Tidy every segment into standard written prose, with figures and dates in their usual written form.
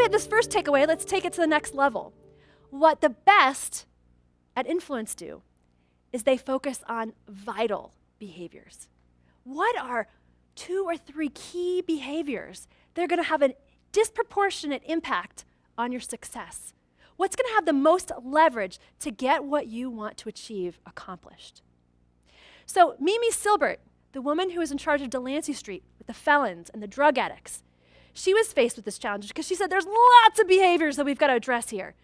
we had this first takeaway, let's take it to the next level. What the best at influence do is they focus on vital behaviors. What are 2 or 3 key behaviors that are going to have a disproportionate impact on your success? What's going to have the most leverage to get what you want to achieve accomplished? So Mimi Silbert, the woman who was in charge of Delancey Street with the felons and the drug addicts, she was faced with this challenge because she said there's lots of behaviors that we've got to address here.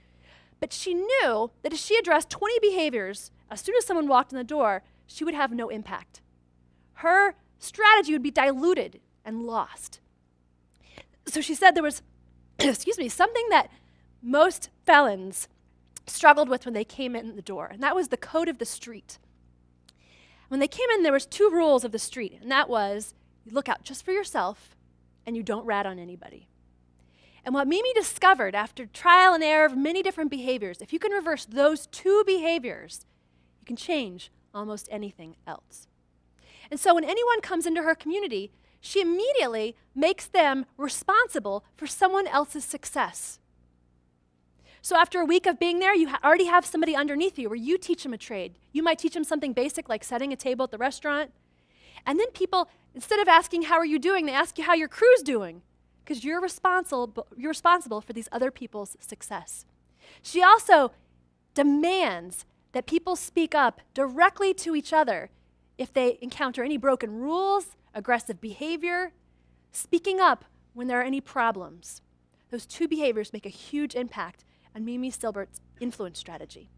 But she knew that if she addressed 20 behaviors, as soon as someone walked in the door, she would have no impact. Her strategy would be diluted and lost. So she said there was, something that most felons struggled with when they came in the door, and that was the code of the street. When they came in, there was 2 rules of the street, and that was you look out just for yourself and you don't rat on anybody. And what Mimi discovered after trial and error of many different behaviors, if you can reverse those 2 behaviors, you can change almost anything else. And so when anyone comes into her community, she immediately makes them responsible for someone else's success. So after a week of being there, you already have somebody underneath you where you teach them a trade. You might teach them something basic like setting a table at the restaurant. And then people, instead of asking, how are you doing, they ask you how your crew's doing, because you're responsible for these other people's success. She also demands that people speak up directly to each other if they encounter any broken rules, aggressive behavior, speaking up when there are any problems. Those 2 behaviors make a huge impact on Mimi Silbert's influence strategy.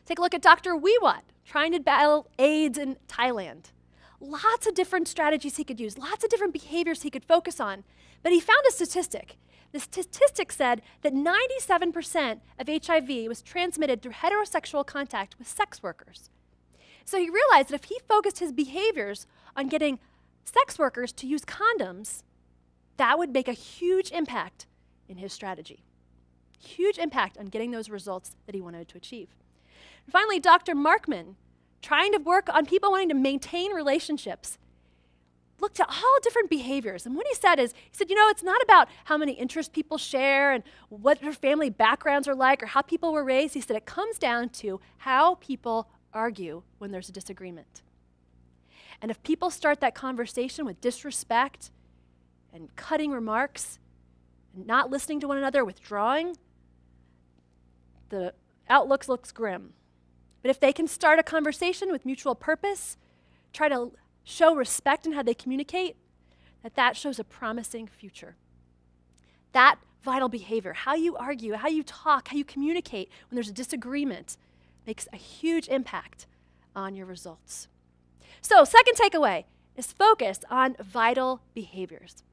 Take a look at Dr. Wiwat, trying to battle AIDS in Thailand. Lots of different strategies he could use, lots of different behaviors he could focus on, but he found a statistic. The statistic said that 97% of HIV was transmitted through heterosexual contact with sex workers. So he realized that if he focused his behaviors on getting sex workers to use condoms, that would make a huge impact in his strategy. Huge impact on getting those results that he wanted to achieve. And finally, Dr. Markman, trying to work on people wanting to maintain relationships, looked at all different behaviors. And what he said, it's not about how many interests people share and what their family backgrounds are like or how people were raised. He said it comes down to how people argue when there's a disagreement. And if people start that conversation with disrespect and cutting remarks and not listening to one another, withdrawing, the outlook looks grim. But if they can start a conversation with mutual purpose, try to show respect in how they communicate, that shows a promising future. That vital behavior, how you argue, how you talk, how you communicate when there's a disagreement, makes a huge impact on your results. So, second takeaway is focus on vital behaviors.